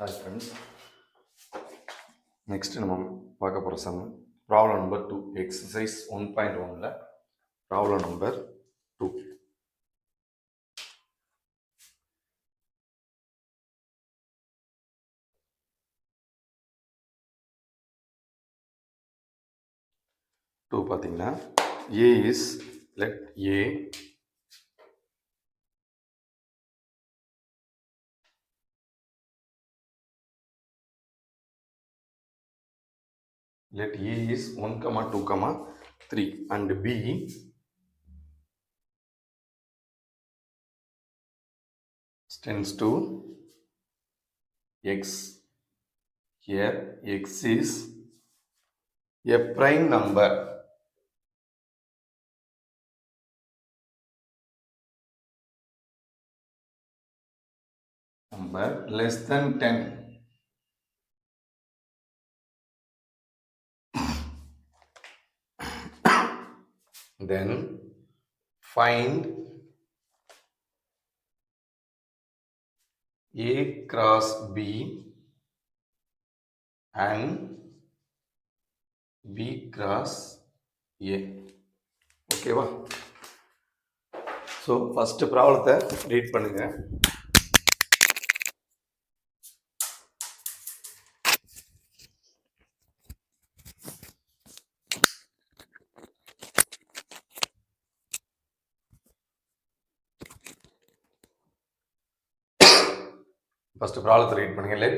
Hi friends, next நம்ம பார்க்க போகிற சம் ப்ராப்ளம் நம்பர் 2 எக்ஸசைஸ் 1.1ல ப்ராப்ளம் நம்பர் 2. பார்த்தீங்கன்னா A is let A let A is 1, 2, 3 and B tends to X. Here X is a prime number. Number less than 10. Then find A cross B and B cross A. ஓகேவா? So first ப்ராப்ளத்தை read பண்ணுங்க. First ப்ராப்ளத்தை read பண்ணுங்க. Let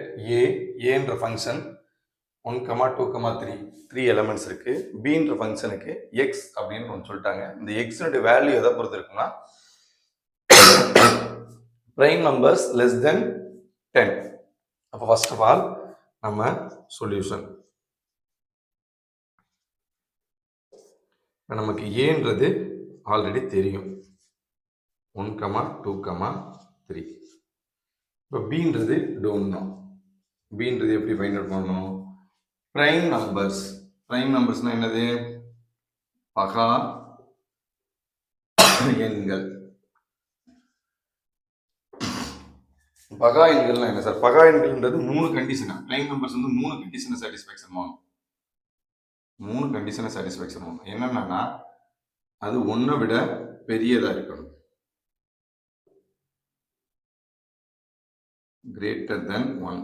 ஏன்ற function 1, 2, 3 3 elements இருக்கு. பின்ற ஃபங்க்ஷனுக்கு X அப்படின்னு ஒன்று சொல்லிட்டாங்க. இந்த எக்ஸினுடைய வேல்யூ எதை பொறுத்து இருக்குன்னா பிரைம் நம்பர்ஸ் லெஸ் தென் 10. அப்போ ஃபர்ஸ்ட் ஆஃப் ஆல் நம்ம சொல்யூஷன், நமக்கு ஏன்றது ஆல்ரெடி தெரியும், 1, 2, 3. இப்போ பீன்றது டோன்ட் நோ. பீன்றது எப்படி ஃபைண்ட் அவுட் பண்ணணும்? Prime numbers. பிரைம் நம்பர்ஸ்னா என்னது? பகா எண்கள். பகா எண்கள்னா என்ன சார்? பகா எண்கள்ன்றது 3 கண்டிஷன். பிரைம் நம்பர்ஸ் வந்து 3 கண்டிஷனை சாட்டிஸ்ஃபேக்ஷன் ஆகும். 3 கண்டிஷனை சாட்டிஸ்ஃபேக்ஷன் ஆகும். என்னன்னா அது 1 விட பெரியதா இருக்கணும், கிரேட்டர் தென் 1.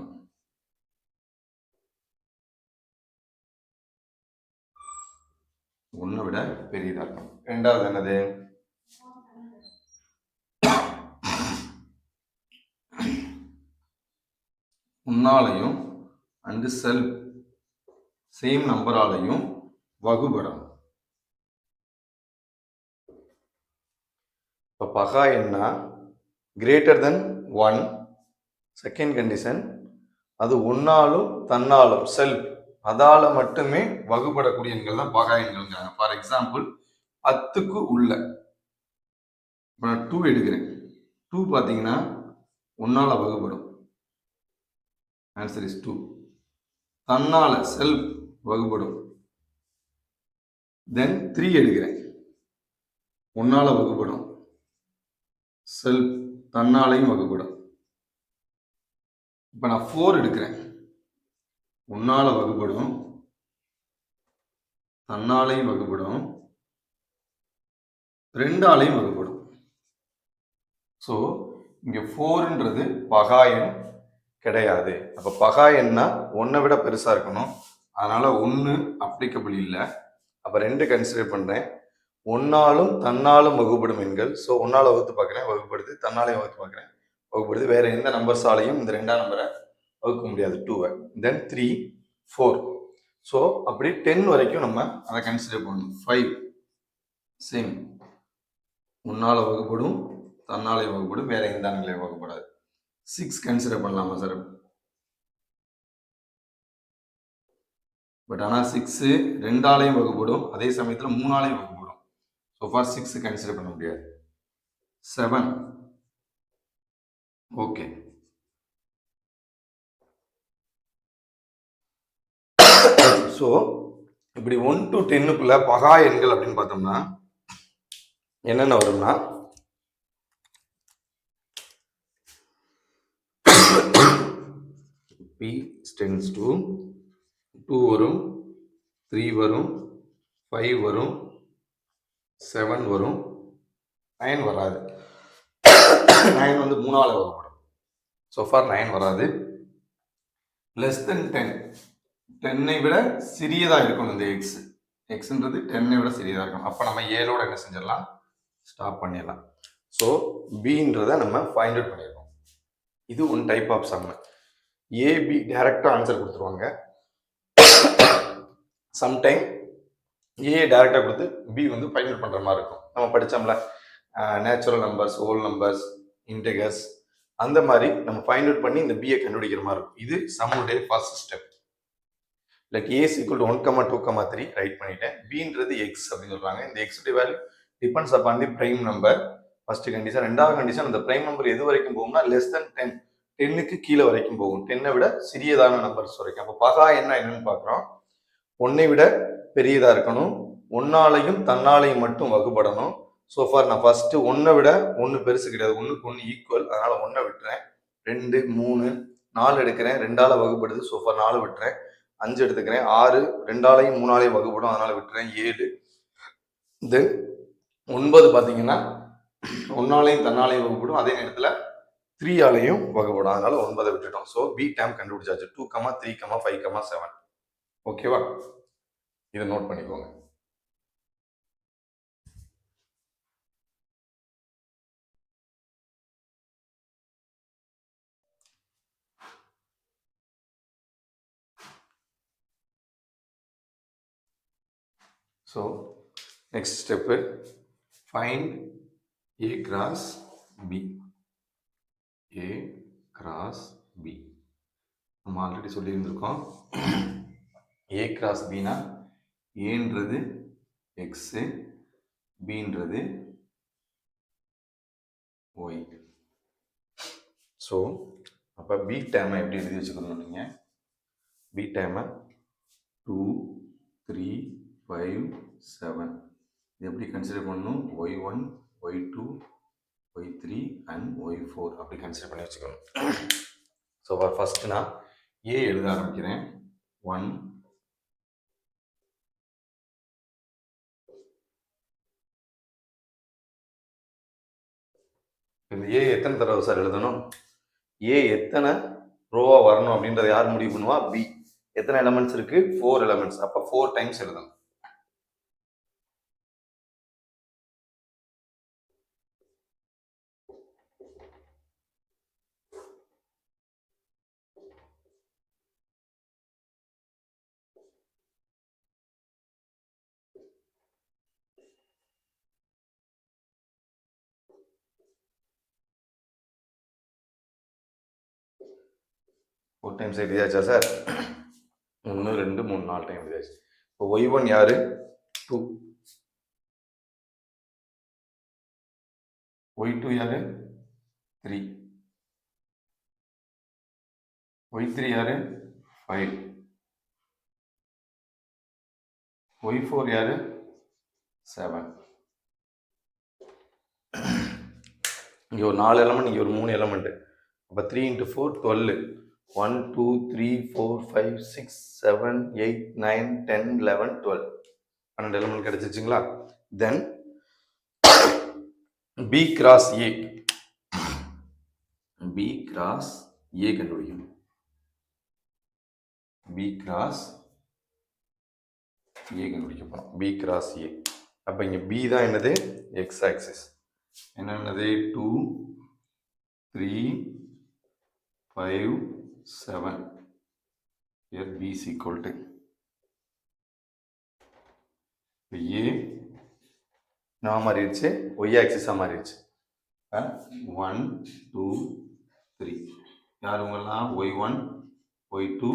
ஒன்றை விட பெரியதா இருக்கும். ரெண்டாவது என்னது? முன்னாலையும் அண்ட் செல்ஃப் சேம் நம்பராலையும் வகுபடும். இப்போ பகா என்ன? Greater than 1. செகண்ட் கண்டிஷன், அது ஒன்னாலும் தன்னாலும் செல்ஃப் அதால மட்டுமே வகுப்படக்கூடிய எண்கள் தான் பகா எண்கள்ங்கிறாங்க. ஃபார் எக்ஸாம்பிள் 10க்கு உள்ள இப்போ நான் 2 எடுக்கிறேன். 2 பார்த்தீங்கன்னா ஒன்னால வகுப்படும். Answer is 2. தன்னால செல்ஃப் வகுப்படும். தென் 3 எடுக்கிறேன், ஒன்னால வகுப்படும். செல்ஃப் தன்னாலையும் வகுப்படும். இப்போ நான் 4 எடுக்கிறேன், ஒன்னால வகுப்படும், தன்னாலையும் வகுப்படும், 2ஆலையும் வகுப்படும். ஸோ இங்கே 4ன்றது பகா எண் கிடையாது. அப்போ பகா எண்ணா 1 விட பெருசாக இருக்கணும். அதனால 1 அப்ளிகபிள் இல்லை. அப்போ 2 கன்சிடர் பண்ணுறேன். ஒன்னாலும் தன்னாலும் வகுப்படும் எண்கள். ஸோ ஒன்னால வகுத்து பார்க்குறேன், வகுப்படுது. தன்னாலையும் வகுத்து பார்க்குறேன், வகுப்படுது. வேற எந்த நம்பர்ஸாலையும் இந்த 2ஆம் நம்பரை வகுக்க முடியாது, 2வை. தென் 3, 4. ஸோ அப்படி 10 வரைக்கும் நம்ம அதை கன்சிடர் பண்ணணும். 5 சேம், ஒன்னால வகுப்படும், தன்னாலையும் வகுப்படும், வேற எந்த எண்களையும் வகுப்படாது. 6 கன்சிடர் பண்ணலாமா சார்? பட் ஆனால் 6 2ஆலையும் வகுப்படும், அதே சமயத்தில் 3ஆலையும் வகுப்படும். ஸோ ஃபார் 6 கன்சிடர் பண்ண முடியாது. 7 ஓகே. ஸோ இப்படி 1 to 10க்குள்ள பகா எண்கள் அப்படின்னு பார்த்தோம்னா என்னென்ன வரும்னா, P tends to 2 வரும், 3 வரும், 5 வரும், 7 வரும், 9 வராது. 9 வந்து 3ஆல் வகுப்படும். So far 9 வராது. less than 10, 10ஐ விட சிறியதாக இருக்கணும் இந்த x. xன்றது 10ஐ விட சிறியதாக இருக்கணும். அப்போ நம்ம 7ஓட என்ன செஞ்சிடலாம், ஸ்டாப் பண்ணிடலாம். ஸோ பின்றதை நம்ம ஃபைண்ட் அவுட் பண்ணியிருக்கோம். இது one type of sum. AB டைரக்டாக ஆன்சர் கொடுத்துருவாங்க. சம்டைம் ஏ டைரக்டாக கொடுத்து பி வந்து ஃபைண்ட் அவுட் பண்ணுற மாதிரி இருக்கும். நம்ம படித்தோம்ல நேச்சுரல் நம்பர்ஸ், ஹோல் நம்பர்ஸ், இன்டெகர்ஸ், அந்த மாதிரி நம்ம ஃபைண்ட் அவுட் பண்ணி இந்த பியை கண்டுபிடிக்கிற மாதிரி இருக்கும். இது சம்முடைய first step. Like A equal to 1,2,3 write பண்ணிட்டேன். பின்றது எக்ஸ் அப்படின்னு சொல்றாங்க. இந்த எக்ஸுடைய value depends upon the prime number. First condition. ரெண்டாவது கண்டிஷன், அந்த பிரைம் நம்பர் எது வரைக்கும் போகும்னா லெஸ் தென் 10, 10க்கு கீழே வரைக்கும் போகும். 10ஐ விட சிறியதான நம்பர்ஸ் வரைக்கும். அப்போ பகா என்னன்னு பார்க்குறோம். 1ஐ விட பெரியதா இருக்கணும், 1ஆலையும் தன்னாலையும் மட்டும் வகுப்படணும். ஸோ ஃபார் நான் ஃபர்ஸ்ட் 1ஐ விட 1 பெருசு கிடையாது, 1க்கு 1 ஈக்குவல், அதனால 1ஐ விட்டுறேன். 2, 3, 4 எடுக்கிறேன், 2ஆல வகுப்படுது, ஸோ ஃபார் 4 விட்டுறேன். 5 எடுத்துக்கிறேன், 6, 2ஆலையும் 3ஆலையும் வகுப்படும், அதனால விட்டுறேன். 7, தென் 9 பார்த்தீங்கன்னா 1ஆலையும் தன்னாலையும் வகுப்படும், அதே நேரத்தில் 3ஆலையும் வகுப்படும், அதனால 9ஐ விட்டுட்டோம். ஸோ பி டைம் கண்டுபிடிச்சாச்சு. 2, 3, 5, 7. ஓகேவா? இதை நோட் பண்ணிக்கோங்க. So next step, find A cross B. A cross B நம்ம ஆல்ரெடி சொல்லியிருந்திருக்கோம். A cross Bனா ஏன்றது எக்ஸு, பின்றது ஒய். ஸோ அப்போ பி டேமை எப்படி எழுதி வச்சுக்கணும் நீங்கள்? பி டேமை 2, 3, 5, 7 இது எப்படி கன்சிடர் பண்ணணும்? y1, y2, y3 and y4 அப்படி கன்சிடர் பண்ணி வச்சுக்கணும். ஸோ ஃபர்ஸ்ட் நான் ஏ எழுத ஆரம்பிக்கிறேன். 1, இந்த ஏ எத்தனை தடவை சார் எழுதணும்? ஏ எத்தனை ரோவா வரணும் அப்படின்றத யார் முடிவு பண்ணுவா? பி. எத்தனை எலமெண்ட்ஸ் இருக்கு? 4 எலமெண்ட்ஸ். அப்போ 4 டைம்ஸ் எழுதணும். ஒரு டைம்ஸ் எழுதியாச்சா சார்? 1, 2, 3, 4 டைம் எழுதியாச்சு. இப்போ y1 யாரு? 2. y2 யாரு? 3. y3 யாரு? 5. y4 யாரு? 7. இங்கே ஒரு 4 எலமெண்ட், இங்கே ஒரு 3 எலமெண்ட். அப்போ 3 × 4 12. 1, 2, 3, 4, 5, 6, 7, 8, 9, 10, 11, 12. 12 எலமெண்ட் கிடைச்சிச்சுங்களா? Then B cross A. B cross A கண்டுபிடிக்கணும். பி கிராஸ் ஏ கண்டுபிடிக்க போகிறோம். B cross A. அப்போ இங்கே பி தான் என்னது? X axis. என்னென்னது? 2, 3, 5, 7. Here B is equal to A நான் மாறிடுச்சு, ஒய் ஆக்சிஸாக மாறிடுச்சு. 1, 2, 3. யார் உங்கள்லாம்? y1, y2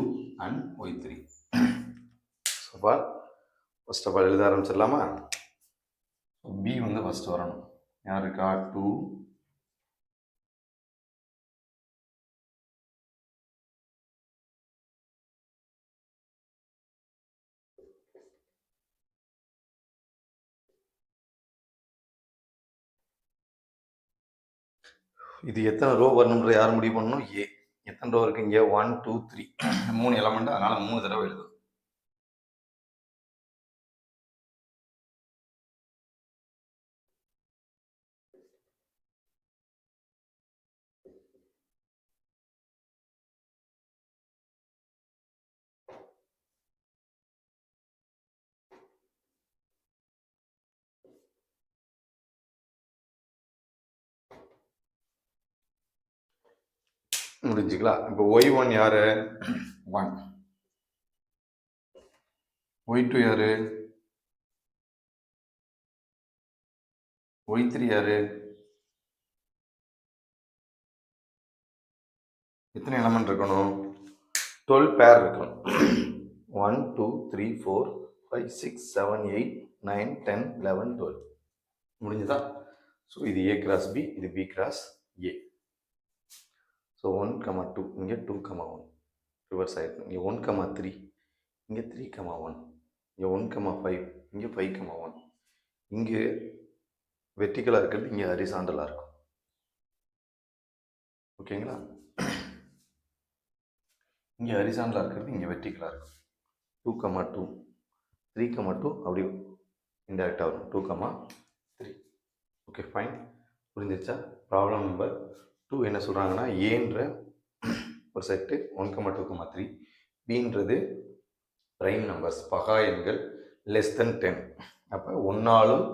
and y3. So first of all எழுத ஆரம்பிச்சிடலாமா? பி வந்து ஃபர்ஸ்ட் வரணும். யாருக்கா? 2, இது எத்தனை ரோ வரணுன்ற யார் முடிவு பண்ணணும்? ஏ. எத்தனை ரோ இருக்கு இங்கே 1 2 3 3 எலமெண்ட், அதனால 3 தடவை எழுதும். முடிஞ்சுங்களா? இப்போ y1 யாரு? 1. y2 யாரு? y3 யாரு? எத்தனை எலமெண்ட் இருக்கணும்? 12 பேர் இருக்கணும். 1 2 3 4 5 6 7 8 9 10 11 12. முடிஞ்சதா? ஸோ இது a கிராஸ் b, இது b கிராஸ் a. ஸோ 1, 2, இங்கே 2, 1 ரிவர்ஸ் ஆகிருக்கும். இங்கே 1, 3, இங்கே 3, 1, இங்கே 1, 5, இங்கே 5, 1. இங்கே வெர்டிக்கலாக இருக்கிறது இங்கே ஹரிசாண்டலாக இருக்கும். ஓகேங்களா? இங்கே ஹரிசாண்டலாக இருக்கிறது இங்கே வெர்டிக்கலாக இருக்கும். 2, 2, 3, 2 அப்படி இன்டெரக்டாக வரும். 2, 3. Okay fine. புரிஞ்சிருச்சா? ப்ராப்ளம் நம்பர் 2 என்ன சொல்கிறாங்கன்னா, ஏன்ற ஒரு செட்டு 1, 2, 3, பின்றது ப்ரைம் நம்பர்ஸ் பகா எண்கள் லெஸ் தென் 10. அப்போ ஒன்னாலும்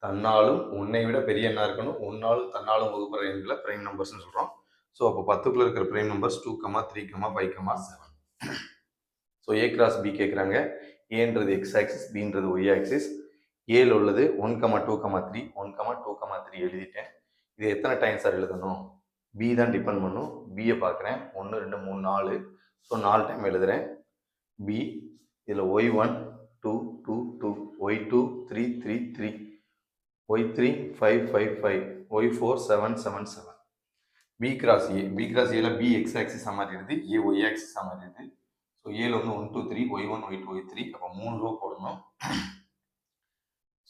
தன்னாலும் ஒன்னை விட பெரிய எண்ணாக இருக்கணும். ஒன்னாலும் தன்னாலும் வகுப்புற எண்களை ப்ரைம் நம்பர்ஸ்னு சொல்கிறோம். ஸோ அப்போ 10க்குள்ளே இருக்கிற prime numbers 2, 3, 5, 7. So A cross B கேட்குறாங்க. ஏன்றது எக்ஸ் ஆக்சிஸ், பின்றது ஒய் ஆக்சிஸ். ஏல உள்ளது 1, 2, 3, 1, 2, 3 எழுதிட்டேன். இது எத்தனை டைம் சார் எழுதணும்? பி தான் டிபெண்ட் பண்ணும். பியை பார்க்குறேன். 1 2 3 4. ஸோ 4 டைம் எழுதுகிறேன். பி இதில் y1 2 2 2, y2 3 3 3, y3 5 5 5, y4 7 7 7. B cross A. B cross ஏல பி எக்ஸ் ஆக்சிஸாக மாறிடுது, ஏ ஒய் ஆக்சிஸாக மாறிடுது. ஸோ ஏல வந்து 1 2 3, y1 y2 y3. அப்போ 3 ரோ போடணும்.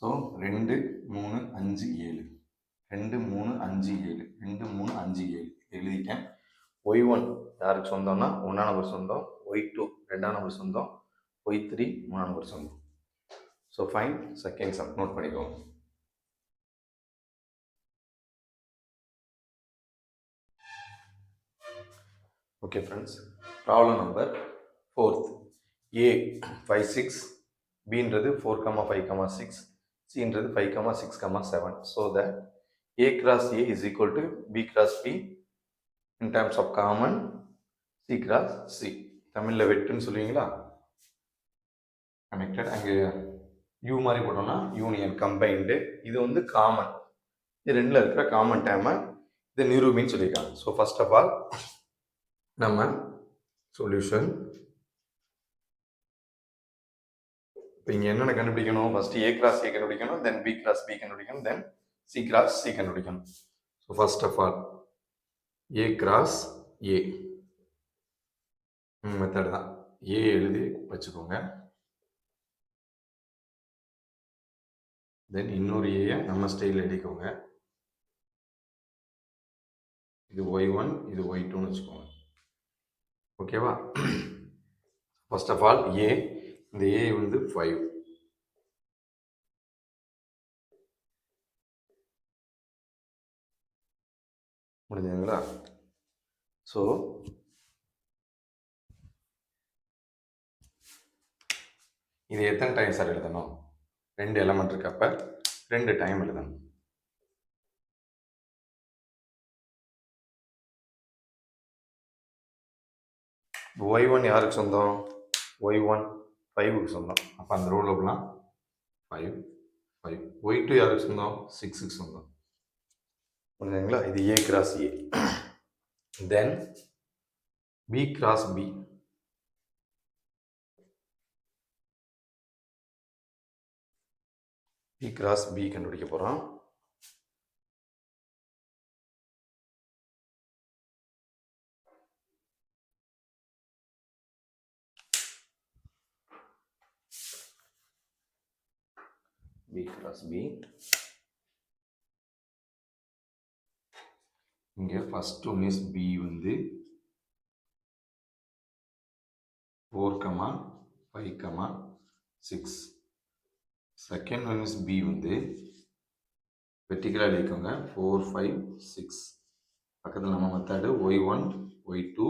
ஸோ 2 3 5 7, 2 3 5 7, 2 3 5 7 எழுதிட்டேன். y1 யாருக்கு சொந்தம்னா 1ஆம் நம்பர் சொந்தம், y2 2ஆம் நம்பர் சொந்தம், y3 3ஆம் நம்பர் சொந்தம். So fine. Second sum note பண்ணிக்கோங்க. Okay friends, problem number 4th. A 5 6, பின்றது 4, 5, 6, சின்றது 5, 6, 7. So that A cross A is equal to B cross B in terms of common, C cross C. தமிழில் வெட்டுன்னு சொல்லுவீங்களா? Connected. அங்கே you மாதிரி போட்டோம்னா union, combined. இது வந்து காமன். இது ரெண்டில் இருக்கிற காமன் டேமை இது நிரூபின்னு சொல்லியிருக்காங்க. ஸோ ஃபர்ஸ்ட் ஆஃப் ஆல் நம்ம சொல்யூஷன் இப்போ இங்கே என்னென்ன கண்டுபிடிக்கணும்? ஃபர்ஸ்ட் ஏ கிராஸ் ஏ கண்டுபிடிக்கணும், தென் பி கிராஸ் பி கண்டுபிடிக்கணும், தென் சி கிராஸ் சி கண்டுபிடிக்கணும். So first of all A cross A method தான். ஏ எழுதி வச்சுக்கோங்க. தென் இன்னொரு ஏயை நம்ம ஸ்டைலில் எழுதிக்கோங்க. இது y1, இது y2ன்னு வச்சுக்கோங்க. ஓகேவா? ஃபர்ஸ்ட் ஆஃப் ஆல் ஏ, இந்த ஏ வந்து 5. முடிஞ்சுங்களா? ஸோ இது எத்தனை டைம் சார் எழுதணும்? 2 எலமெண்ட் இருக்கப்ப 2 டைம் எழுதணும். y1 யாருக்கு சொந்தம்? y1 5க்கு சொந்தம். அப்போ அந்த ரோல் போகலாம் 5 5. y2 யாருக்கு சொந்தம்? 6க்கு சொந்தம். புரிஞ்சுங்களா? இது A cross A. Then B cross B. B cross B கண்டுபிடிக்க போகிறோம். B cross B. இங்கே ஃபர்ஸ்ட் ஒன் இஸ் பி வந்து 4, 5, 6. செகண்ட் ஒன் இஸ் பி வந்து வெர்டிக்கலாக எழுதிக்கோங்க 4, 5, 6. பக்கத்தில் நம்ம method y1, y2,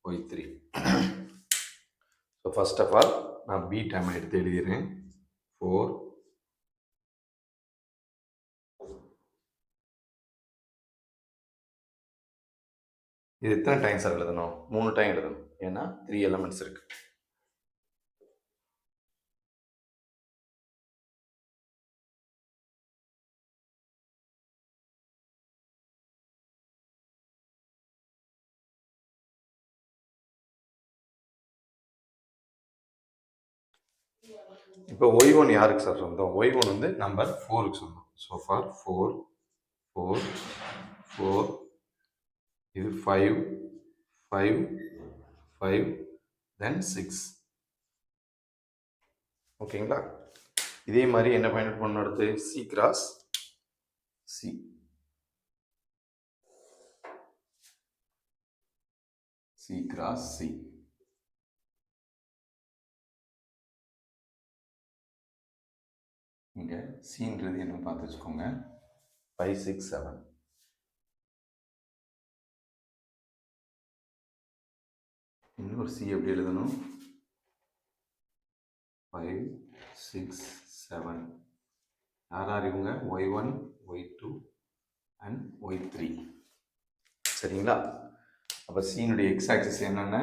y3. So first of all நான் பி டைம் எடுத்து எழுதிடுறேன் 4. இது எத்தனை டைம் சார் எழுதணும்? 3 டைம் எழுதணும், ஏன்னா 3 எலிமெண்ட்ஸ் இருக்கு. இப்போ y1 யாருக்கு சார் சொந்தம்? y1 வந்து நம்பர் 4க்கு சொந்தம். ஸோ ஃபார் 4, 4, 4, இது 5, 5, 5, தென் 6. ஓகேங்களா? இதே மாதிரி என்ன பயன்படுத்த பண்ணணும்? அடுத்து C cross C. C cross C. இங்கே சின்றது என்ன பார்த்து வச்சுக்கோங்க 5, 6, 7. இன்னொரு சி எப்படி எழுதணும்? 5, 6, 7. யார் இவங்க? y1, y2 and y3. சரிங்களா? அப்போ சீனுடைய எக்ஸ் ஆக்சிஸ் என்னென்ன?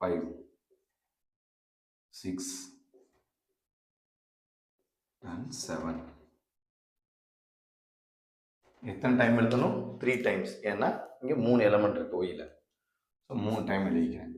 5, 6 and 7. எத்தனை டைம் எழுதணும்? 3 டைம்ஸ். ஏன்னா இங்கே 3 எலிமெண்ட் இருக்கு ஒய்யில். ஸோ 3 டைம் எழுதிக்கிறேன்.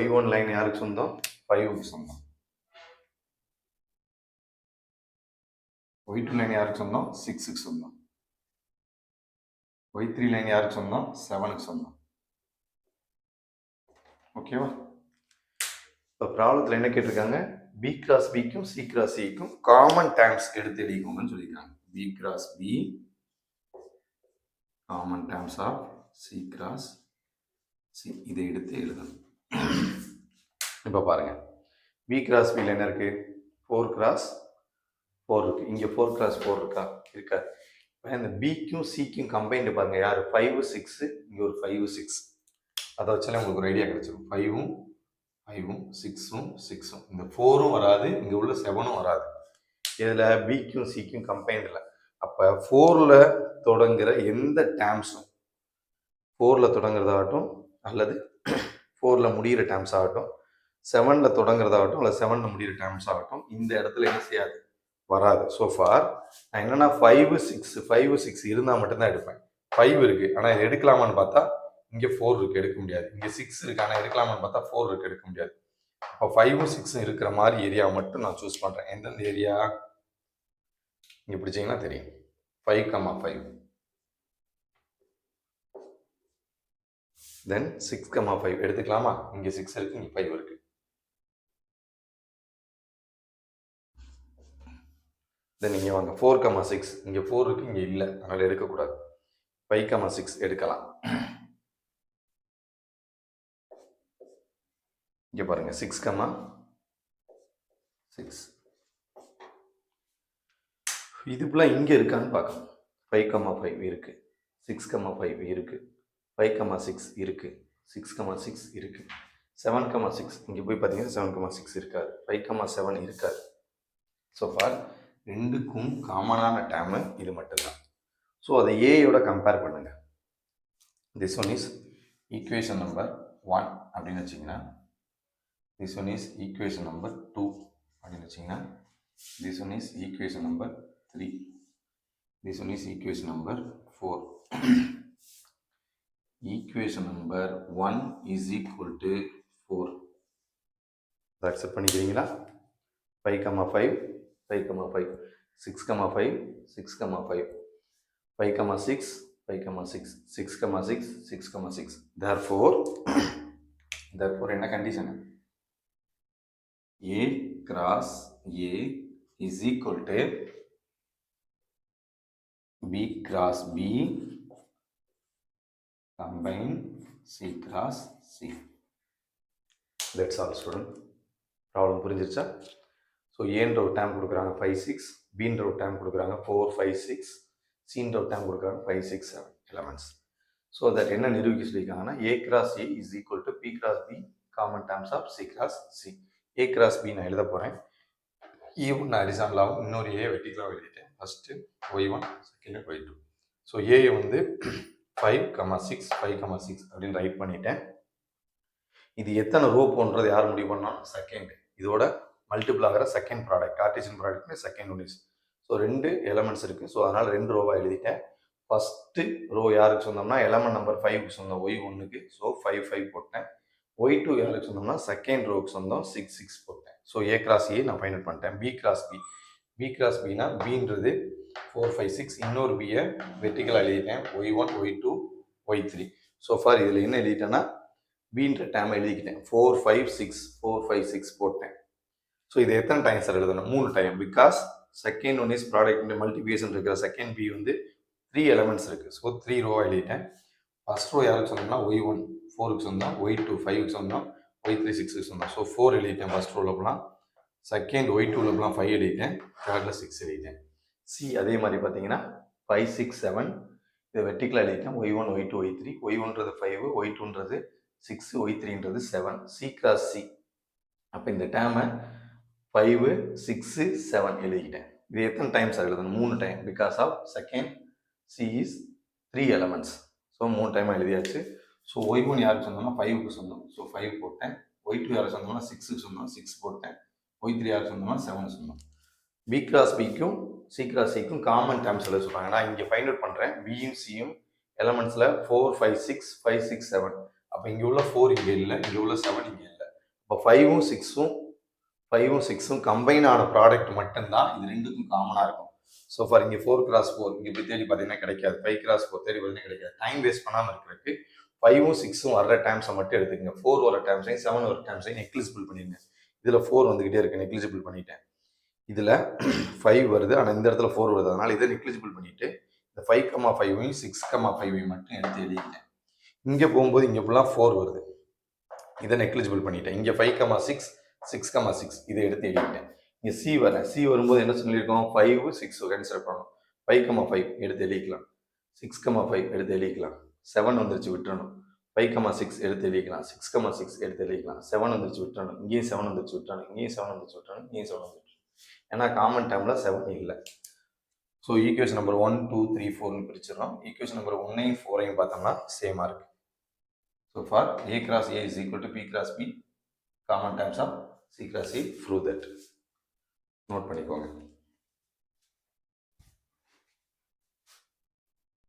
y1 லைன் யாருக்கு சொந்தம்? 5க்கு சொந்தம். y2 லைன் யாருக்கு சொந்தம்? 6க்கு சொந்தம். y3 லைன் யாருக்கு சொந்தம்? 7க்கு சொந்தம். ஓகேவா? இப்போ ப்ராப்ளத்தில் என்ன கேட்டிருக்காங்க? பி கிராஸ் பிக்கும் சி கிராஸ் சிக்கும் காமன் டேர்ம்ஸ் எடுத்து எழுதிக்கோங்கன்னு சொல்லியிருக்காங்க. B cross B common terms of C cross C, இதை எடுத்து எழுதணும். இப்போ பாருங்க, பி கிராஸ் பியில் என்ன இருக்கு? 4 கிராஸ் 4 இருக்கு. இங்கே 4 கிராஸ் 4 இருக்கா? இருக்கா? இப்போ இந்த பிக்கும் சிக்கும் கம்பைன்டு பாருங்க, யார்? 5, 6. இங்கே ஒரு 5, 6. அதை வச்சாலே உங்களுக்கு ஒரு ஐடியா கிடைச்சிடும். 5ம் 5ம் 6ம் 6ம், இந்த 4ம் வராது, இங்கே உள்ள 7ம் வராது. இதில் பிக்கும் சிக்கும் கம்பைண்டில். அப்போ 4ல் தொடங்குற எந்த டேர்ம்ஸும் 4ல் தொடங்குறதாகட்டும் அல்லது 4ல் முடிகிற டேர்ம்ஸ் ஆகட்டும், 7ல் தொடங்குறதாகட்டும் அல்லது 7ல் முடிகிற டேர்ம்ஸ் ஆகட்டும், இந்த இடத்துல என்ன செய்யாது? வராது. ஸோ ஃபார் நான் என்னென்னா 5, 6 இருந்தால் மட்டும்தான் எடுப்பேன். 5 இருக்குது, ஆனால் இது எடுக்கலாமான்னு பார்த்தா இங்கே 4 இருக்குது, எடுக்க முடியாது. இங்கே 6 இருக்குது, ஆனால் எடுக்கலாமான்னு பார்த்தா 4 இருக்குது, எடுக்க முடியாது. அப்போ 5ம் 6ம் இருக்கிற மாதிரி ஏரியாவை மட்டும் நான் சூஸ் பண்ணுறேன். எந்தெந்த ஏரியா? இங்கே பிடிச்சிங்கன்னா தெரியும். 5, 5. தென் 6, 5 எடுத்துக்கலாமா? இங்கே 6 இருக்குது, இங்கே 5 இருக்குது. தென் இங்கே வாங்க 4, 6. இங்கே 4 இருக்குது, இங்கே இல்லை, அதனால் எடுக்கக்கூடாது. 5, 6 எடுக்கலாம். இங்கே பாருங்க 6, 6. இதுக்குலாம் இங்கே இருக்கான்னு பார்க்கணும். 5, 5 இருக்கு, 6, 5 இருக்கு, 5, 6 இருக்கு, 6, 6 இருக்கு, 7, 6 இங்கே போய் பார்த்தீங்கன்னா 7, 6 இருக்காது, 5, 7 இருக்காது. ஸோ ஃபார் ரெண்டுக்கும் காமனான டேர்மு இது மட்டும்தான். ஸோ அதை ஏயோட கம்பேர் பண்ணுங்க. This one is equation number 1 அப்படின்னு வச்சிங்கன்னா, this one is equation number 2 அப்படின்னு வச்சிங்கன்னா, this one is equation number 3, this one is equation number 4. equation number 1 is equal to 4. அதை அக்செப்ட் பண்ணிக்கிறீங்களா? 5, 5, 5, 5, 6, 5, 6, 5, 5, 6, 5, 6, 6, 6, 6, 6. Therefore therefore என்ன condition A cross A is equal to B cross B combine C cross C. That's all student. Problem புரிஞ்சிருச்சா? So ஏன்ற ஒரு dam கொடுக்குறாங்க 5 6, பீன்ற ஒரு dam கொடுக்குறாங்க 4 5 6, சீன்ற ஒரு டேம் கொடுக்குறாங்க 5 6 7 எலமெண்ட்ஸ். ஸோ தட் என்ன நிரூபிக்க சொல்லியிருக்காங்கன்னா A cross A is equal to P cross B common terms of C cross C. A cross B நான் எழுத போகிறேன். E1 நான் ஹரிசாண்டலாகவும் இன்னொரு A வெர்டிகலாகவும் எழுதிட்டேன். First Y1 second Y2. So A வந்து 5 6 5 6 அப்படின்னு ரைட் பண்ணிட்டேன். இது எத்தனை ரோ போன்றது யார் முடிவு பண்ணால் செகண்ட், இதோட மல்டிபிள் ஆகிற second product, Cartesian product second one is. So 2 elements இருக்குது. ஸோ அதனால் 2 ரோவாக எழுதிட்டேன். ஃபஸ்ட்டு ரோ யாருக்கு சொன்னோம்னா எலமெண்ட் நம்பர் 5க்கு சொந்தம் Y1க்கு, ஸோ 5 5 போட்டேன். Y2 யாருக்கு சொன்னோம்னா செகண்ட் ரோக்கு சொந்தம் 6 6 போட்டேன். ஸோ A கிராஸ் A நான் ஃபைண்ட் அவுட் பண்ணிட்டேன். B cross B, B cross Bனா Bன்றது 4 5 6, இன்னொரு Bயை வெர்டிகலாக எழுதிட்டேன். Y1 Y2 Y3. So for இதில் என்ன எழுதிட்டேன்னா பீன்ற டேம் எழுதிக்கிட்டேன். 4 5 6 4 5 6 போட்டேன். ஸோ இது எத்தனை டைம் சார் எழுதணும்? 3 time. Because second one is product multiplication இருக்கிற செகண்ட் பி வந்து 3 எலமெண்ட்ஸ் இருக்குது. ஸோ 3 ரோவாக எழுதிட்டேன். ஃபர்ஸ்ட் ரோ யாருக்கு சொன்னோம்னா Y1 4க்கு சொந்தம், Y2 5க்கு சொந்தம், Y3 6க்கு சொந்தம். ஸோ 4 எழுதிட்டேன் ஃபர்ஸ்ட் ரோவில் போகலாம். செகண்ட் Y2வில் போகலாம் 5 எழுதிட்டேன். தேர்டில் 6 எழுதிட்டேன். சி அதே மாதிரி பார்த்தீங்கன்னா 5 6 7 இதை வெர்டிகலாக எழுதிட்டேன். Y1 Y2 Y3. Y1ன்றது 5, Y2ன்றது 6, Y3ன்றது 7. C cross C. அப்போ இந்த டேமை 5 6 7 எழுதிக்கிட்டேன். இது எத்தனை டைம்ஸ் எழுதணும்? 3 time. Because of second C is 3 elements. So 3 டைமாக எழுதியாச்சு. ஸோ Y1 யாருக்கு சொந்தம்னா 5க்கு சொந்தம். ஸோ 5 போட்டேன். Y2 யாருக்கு சொந்தம்னா 6க்கு சொந்தம், 6 போட்டேன். Y3 யாருக்கு சொந்தம்னா 7 சொந்தம். B கிராஸ் Bக்கும் C கிராஸ் Cக்கும் காமன் டேர்ம்ஸ் எழுத சொல்கிறாங்க. நான் இங்கே ஃபைண்ட் அவுட் பண்ணுறேன். Bயும் Cயும் எலமெண்ட்ஸில் 4 5 6 5 6 7. அப்போ இங்கே உள்ள 4 இங்கே இல்லை, இங்கே உள்ள 7 இங்கே இல்லை. இப்போ 5ம் 6ம் கம்பைன் ஆன ப்ராடக்ட் மட்டும்தான் இது ரெண்டுக்கும் காமனாக இருக்கும். ஸோ ஃபார் இங்கே 4 கிராஸ் 4 இங்கே இப்படி தேடி பார்த்தீங்கன்னா கிடைக்காது. 5 கிராஸ் 4 தேடி பார்த்தீங்கன்னா கிடைக்காது. டைம் வேஸ்ட் பண்ணாமல் இருக்கிறதுக்கு 5ம் 6ம் வர்ற டைம்ஸை மட்டும் எடுத்துக்கங்க. 4 வர டைம்ஸையும் 7 வர டைம்ஸையும் நெக்லிஜிபிள் பண்ணிடுங்க. இதில் 4 வந்துக்கிட்டே இருக்கு, நெக்லிஜிபிள் பண்ணிட்டேன். இதில் 5 வருது, ஆனால் இந்த இடத்துல 4 வருது. அதனால் இதை நெக்லிஜிபிள் பண்ணிவிட்டு இந்த 5,5வையும் 6,5வையும் மட்டும் எடுத்து எழுதிக்கிட்டேன். இங்கே போகும்போது இங்கே ஃபுல்லாக 4 வருது, இதை நெக்லிஜிபிள் பண்ணிட்டேன். இங்கே 5,6 6,6 இதை எடுத்து எழுதிட்டேன். இங்கே C வரேன். C வரும்போது என்ன சொல்லியிருக்கோம்? 5 6 கன்சிடர் பண்ணணும். 5,5 எடுத்து எழுதிக்கலாம். 6,5 எடுத்து எழுதிக்கலாம். 7 வந்துருச்சு விட்டுறணும். 5,6 எடுத்து எழுதிக்கலாம். 6,6 எடுத்து எழுதிக்கலாம். 7 வந்துருச்சு விட்டுறணும். இங்கேயும் 7 வந்துருச்சு விட்டுறணும். இங்கேயும் 7 வந்துருச்சு விட்டுறணும். இங்கேயும் 7 வந்துருச்சு. ஏன்னா காமன் டைமில் 7 இல்லை. ஸோ ஈக்குவேஷன் நம்பர் 1 2 3 4ன்னு பிரிச்சிடறோம். ஈக்குவேஷன் நம்பர் 1ஐயும் 4ஐயும் பார்த்தோம்னா சேமாக இருக்குது. So for A cross A is equal to P cross B, common terms of C cross C, prove that. Note பண்ணிக்கோங்க.